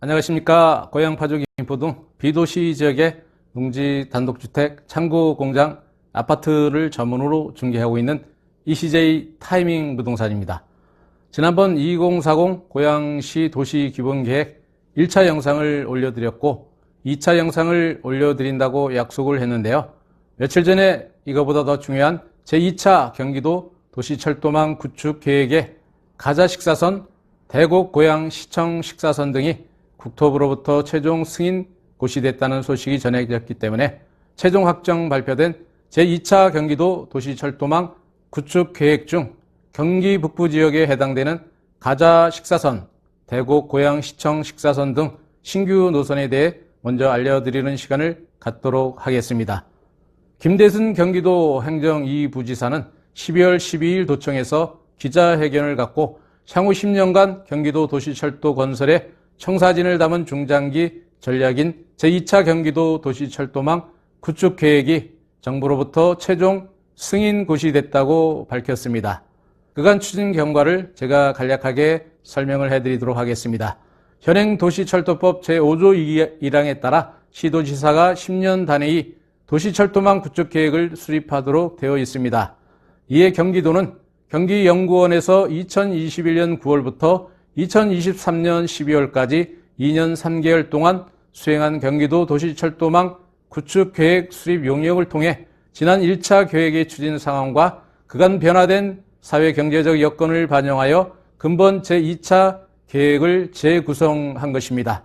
안녕하십니까. 고양 파주 김포 등 비도시 지역의 농지 단독주택, 창고 공장, 아파트를 전문으로 중개하고 있는 ECJ 타이밍 부동산입니다. 지난번 2040 고양시 도시기본계획 1차 영상을 올려드렸고 2차 영상을 올려드린다고 약속을 했는데요. 며칠 전에 이거보다 더 중요한 제2차 경기도 도시철도망 구축 계획의 가자식사선, 대곡 고양시청 식사선 등이 국토부로부터 최종 승인 고시됐다는 소식이 전해졌기 때문에 최종 확정 발표된 제2차 경기도 도시철도망 구축 계획 중 경기 북부 지역에 해당되는 가자식사선, 대곡 고양시청 식사선 등 신규 노선에 대해 먼저 알려드리는 시간을 갖도록 하겠습니다. 김대순 경기도 행정 2부지사는 12월 12일 도청에서 기자회견을 갖고 향후 10년간 경기도 도시철도 건설에 청사진을 담은 중장기 전략인 제2차 경기도 도시철도망 구축 계획이 정부로부터 최종 승인 고시됐다고 밝혔습니다. 그간 추진 경과를 제가 간략하게 설명을 해드리도록 하겠습니다. 현행 도시철도법 제5조 1항에 따라 시도지사가 10년 단위 도시철도망 구축 계획을 수립하도록 되어 있습니다. 이에 경기도는 경기연구원에서 2021년 9월부터 2023년 12월까지 2년 3개월 동안 수행한 경기도 도시철도망 구축 계획 수립 용역을 통해 지난 1차 계획의 추진 상황과 그간 변화된 사회경제적 여건을 반영하여 근본 제2차 계획을 재구성한 것입니다.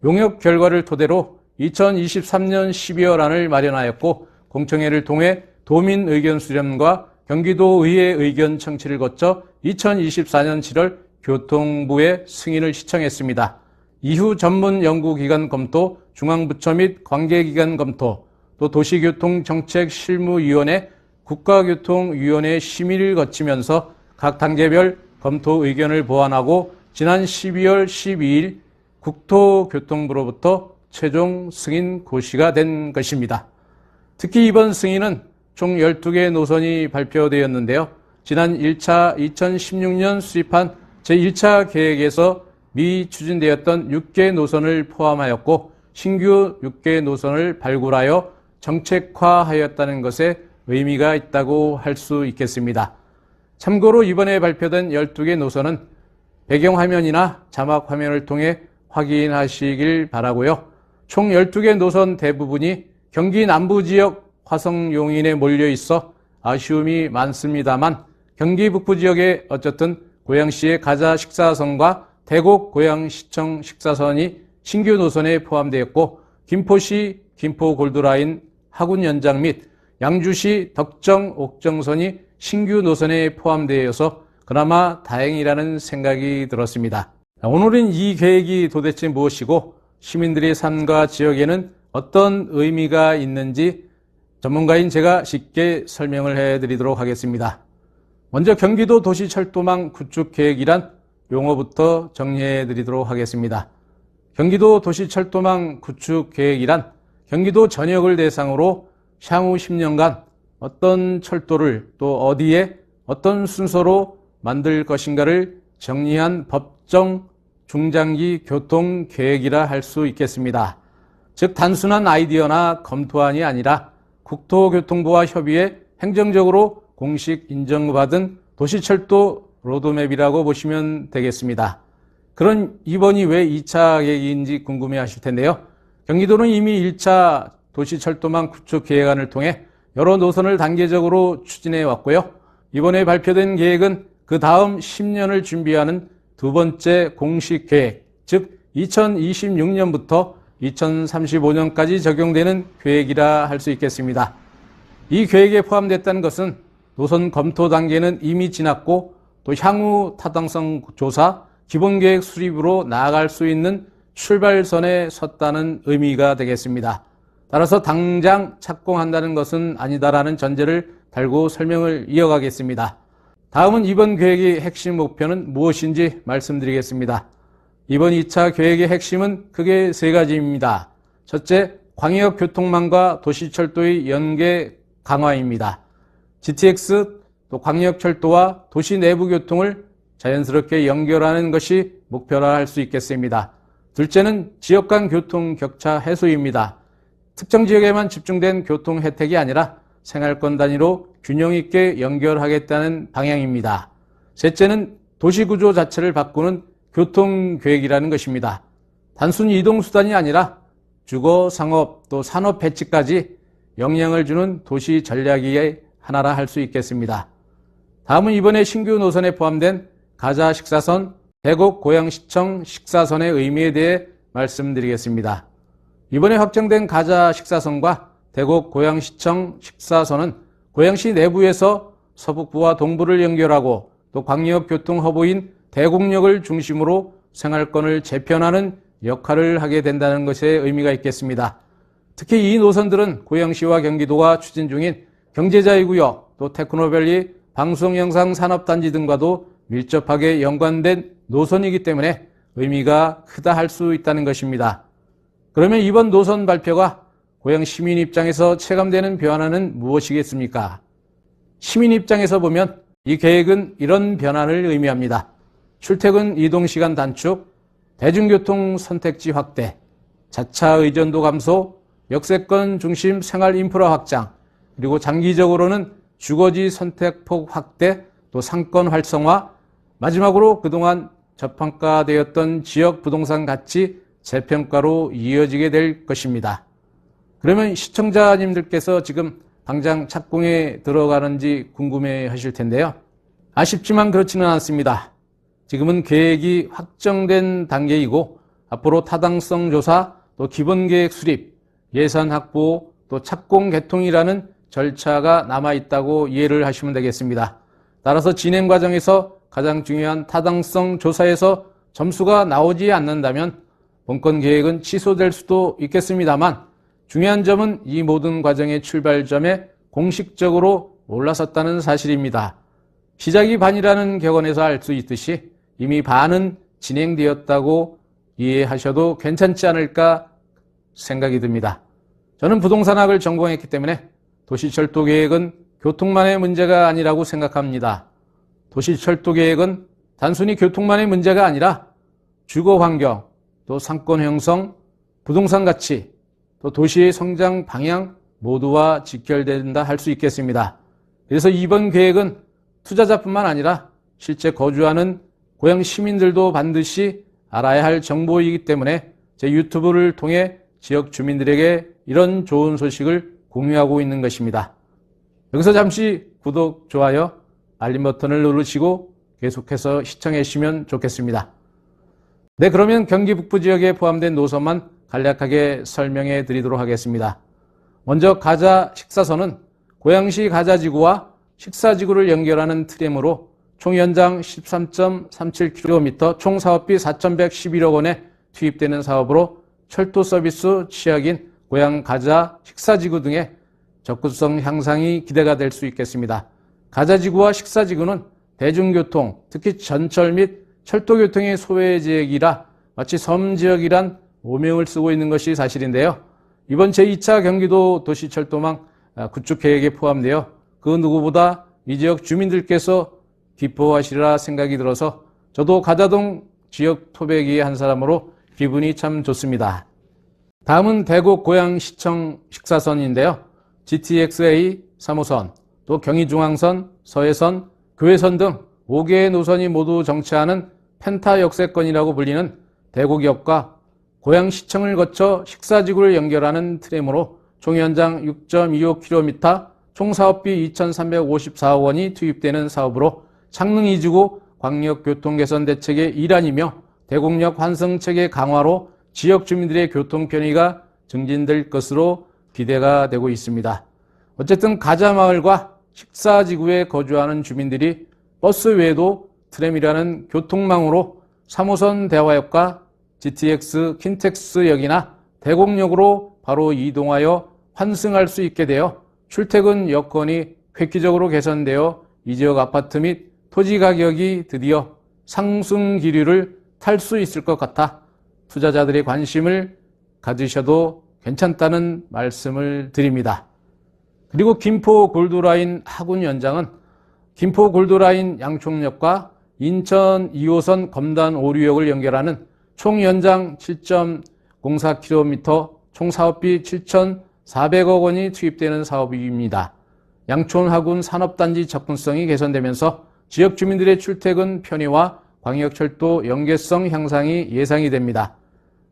용역 결과를 토대로 2023년 12월안을 마련하였고 공청회를 통해 도민 의견 수렴과 경기도의회 의견 청취를 거쳐 2024년 7월 교통부의 승인을 시청했습니다. 이후 전문 연구기관 검토, 중앙부처 및 관계기관 검토, 또 도시교통정책실무위원회, 국가교통위원회 심의를 거치면서 각 단계별 검토 의견을 보완하고 지난 12월 12일 국토교통부로부터 최종 승인 고시가 된 것입니다. 특히 이번 승인은 총 12개 노선이 발표되었는데요. 지난 1차 2016년 수립한 제1차 계획에서 미추진되었던 6개 노선을 포함하였고 신규 6개 노선을 발굴하여 정책화하였다는 것에 의미가 있다고 할 수 있겠습니다. 참고로 이번에 발표된 12개 노선은 배경화면이나 자막화면을 통해 확인하시길 바라고요. 총 12개 노선 대부분이 경기 남부지역 화성용인에 몰려 있어 아쉬움이 많습니다만 경기 북부 지역에 어쨌든 고양시의 가자식사선과 대곡 고양시청 식사선이 신규 노선에 포함되었고 김포시 김포골드라인 하군 연장 및 양주시 덕정 옥정선이 신규 노선에 포함되어서 그나마 다행이라는 생각이 들었습니다. 오늘은 이 계획이 도대체 무엇이고 시민들의 삶과 지역에는 어떤 의미가 있는지 전문가인 제가 쉽게 설명을 해드리도록 하겠습니다. 먼저 경기도 도시철도망 구축 계획이란 용어부터 정리해드리도록 하겠습니다. 경기도 도시철도망 구축 계획이란 경기도 전역을 대상으로 향후 10년간 어떤 철도를 또 어디에 어떤 순서로 만들 것인가를 정리한 법정 중장기 교통 계획이라 할 수 있겠습니다. 즉 단순한 아이디어나 검토안이 아니라 국토교통부와 협의해 행정적으로 공식 인정받은 도시철도 로드맵이라고 보시면 되겠습니다. 그런 이번이 왜 2차 계획인지 궁금해 하실 텐데요. 경기도는 이미 1차 도시철도망 구축 계획안을 통해 여러 노선을 단계적으로 추진해 왔고요. 이번에 발표된 계획은 그 다음 10년을 준비하는 두 번째 공식 계획, 즉 2026년부터 2035년까지 적용되는 계획이라 할 수 있겠습니다. 이 계획에 포함됐다는 것은 노선 검토 단계는 이미 지났고 또 향후 타당성 조사, 기본계획 수립으로 나아갈 수 있는 출발선에 섰다는 의미가 되겠습니다. 따라서 당장 착공한다는 것은 아니다라는 전제를 달고 설명을 이어가겠습니다. 다음은 이번 계획의 핵심 목표는 무엇인지 말씀드리겠습니다. 이번 2차 계획의 핵심은 크게 세 가지입니다. 첫째, 광역교통망과 도시철도의 연계 강화입니다. GTX, 또 광역철도와 도시 내부 교통을 자연스럽게 연결하는 것이 목표라 할 수 있겠습니다. 둘째는 지역 간 교통 격차 해소입니다. 특정 지역에만 집중된 교통 혜택이 아니라 생활권 단위로 균형 있게 연결하겠다는 방향입니다. 셋째는 도시구조 자체를 바꾸는 교통계획이라는 것입니다. 단순히 이동수단이 아니라 주거, 상업, 또 산업 배치까지 영향을 주는 도시 전략의 하나라 할 수 있겠습니다. 다음은 이번에 신규 노선에 포함된 가자 식사선, 대곡 고양시청 식사선의 의미에 대해 말씀드리겠습니다. 이번에 확정된 가자 식사선과 대곡 고양시청 식사선은 고양시 내부에서 서북부와 동부를 연결하고 또 광역교통허브인 대곡역을 중심으로 생활권을 재편하는 역할을 하게 된다는 것에 의미가 있겠습니다. 특히 이 노선들은 고양시와 경기도가 추진 중인 경제자유구역, 또 테크노밸리, 방송영상 산업단지 등과도 밀접하게 연관된 노선이기 때문에 의미가 크다 할 수 있다는 것입니다. 그러면 이번 노선 발표가 고양 시민 입장에서 체감되는 변화는 무엇이겠습니까? 시민 입장에서 보면 이 계획은 이런 변화를 의미합니다. 출퇴근 이동시간 단축, 대중교통 선택지 확대, 자차 의존도 감소, 역세권 중심 생활 인프라 확장, 그리고 장기적으로는 주거지 선택폭 확대, 또 상권 활성화, 마지막으로 그동안 저평가되었던 지역 부동산 가치 재평가로 이어지게 될 것입니다. 그러면 시청자님들께서 지금 당장 착공에 들어가는지 궁금해 하실 텐데요. 아쉽지만 그렇지는 않습니다. 지금은 계획이 확정된 단계이고 앞으로 타당성 조사, 또 기본계획 수립, 예산 확보, 또 착공 개통이라는 절차가 남아있다고 이해를 하시면 되겠습니다. 따라서 진행 과정에서 가장 중요한 타당성 조사에서 점수가 나오지 않는다면 본건 계획은 취소될 수도 있겠습니다만 중요한 점은 이 모든 과정의 출발점에 공식적으로 올라섰다는 사실입니다. 시작이 반이라는 격언에서 알 수 있듯이 이미 반은 진행되었다고 이해하셔도 괜찮지 않을까 생각이 듭니다. 저는 부동산학을 전공했기 때문에 도시철도계획은 교통만의 문제가 아니라고 생각합니다. 도시철도계획은 단순히 교통만의 문제가 아니라 주거환경, 또 상권 형성, 부동산 가치, 또 도시의 성장 방향 모두와 직결된다 할 수 있겠습니다. 그래서 이번 계획은 투자자뿐만 아니라 실제 거주하는 고양 시민들도 반드시 알아야 할 정보이기 때문에 제 유튜브를 통해 지역 주민들에게 이런 좋은 소식을 공유하고 있는 것입니다. 여기서 잠시 구독, 좋아요, 알림 버튼을 누르시고 계속해서 시청해 주시면 좋겠습니다. 네, 그러면 경기 북부 지역에 포함된 노선만 간략하게 설명해 드리도록 하겠습니다. 먼저 가자 식사선은 고양시 가자지구와 식사지구를 연결하는 트램으로 총 연장 13.37km, 총 사업비 4,111억 원에 투입되는 사업으로 철도 서비스 취약인 고양 가자 식사지구 등의 접근성 향상이 기대가 될 수 있겠습니다. 가자지구와 식사지구는 대중교통, 특히 전철 및 철도교통의 소외지역이라 마치 섬지역이란 오명을 쓰고 있는 것이 사실인데요. 이번 제2차 경기도 도시철도망 구축 계획에 포함되어 그 누구보다 이 지역 주민들께서 기뻐하시리라 생각이 들어서 저도 가자동 지역 토백이의 한 사람으로 기분이 참 좋습니다. 다음은 대곡 고양시청 식사선인데요. GTX-A 3호선, 또 경의중앙선, 서해선, 교외선 등 5개의 노선이 모두 정체하는 펜타 역세권이라고 불리는 대곡역과 고양시청을 거쳐 식사지구를 연결하는 트램으로 총 연장 6.25km, 총 사업비 2,354억 원이 투입되는 사업으로 창릉 2지구 광역교통 개선 대책의 일환이며 대곡역 환승체계 강화로 지역 주민들의 교통 편의가 증진될 것으로 기대가 되고 있습니다. 어쨌든 가자마을과 식사지구에 거주하는 주민들이 버스 외에도 트램이라는 교통망으로 3호선 대화역과 GTX 킨텍스역이나 대곡역으로 바로 이동하여 환승할 수 있게 되어 출퇴근 여건이 획기적으로 개선되어 이 지역 아파트 및 토지 가격이 드디어 상승 기류를 탈 수 있을 것 같아 투자자들의 관심을 가지셔도 괜찮다는 말씀을 드립니다. 그리고 김포 골드라인 하군 연장은 김포 골드라인 양촌역과 인천 2호선 검단 오류역을 연결하는 총 연장 7.04km, 총 사업비 7,400억 원이 투입되는 사업입니다. 양촌 하군 산업단지 접근성이 개선되면서 지역 주민들의 출퇴근 편의와 광역철도 연계성 향상이 예상이 됩니다.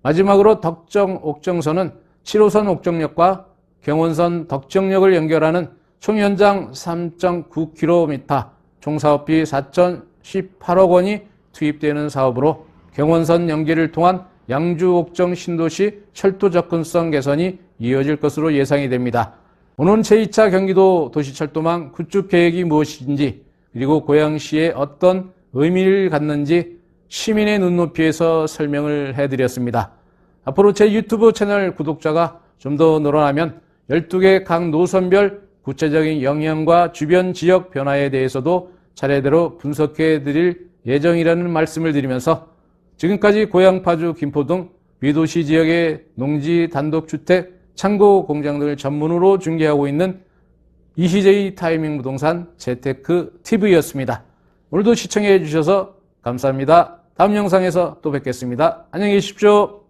마지막으로 덕정 옥정선은 7호선 옥정역과 경원선 덕정역을 연결하는 총 연장 3.9km, 총 사업비 4,018억 원이 투입되는 사업으로 경원선 연계를 통한 양주 옥정 신도시 철도 접근성 개선이 이어질 것으로 예상이 됩니다. 오는 제2차 경기도 도시철도망 구축 계획이 무엇인지, 그리고 고양시에 어떤 의미를 갖는지 시민의 눈높이에서 설명을 해드렸습니다. 앞으로 제 유튜브 채널 구독자가 좀 더 늘어나면 12개 각 노선별 구체적인 영향과 주변 지역 변화에 대해서도 차례대로 분석해 드릴 예정이라는 말씀을 드리면서, 지금까지 고양, 파주, 김포 등 비도시 지역의 농지, 단독주택, 창고 공장 등을 전문으로 중개하고 있는 이희재의 타이밍 부동산 재테크 TV였습니다. 오늘도 시청해 주셔서 감사합니다. 다음 영상에서 또 뵙겠습니다. 안녕히 계십시오.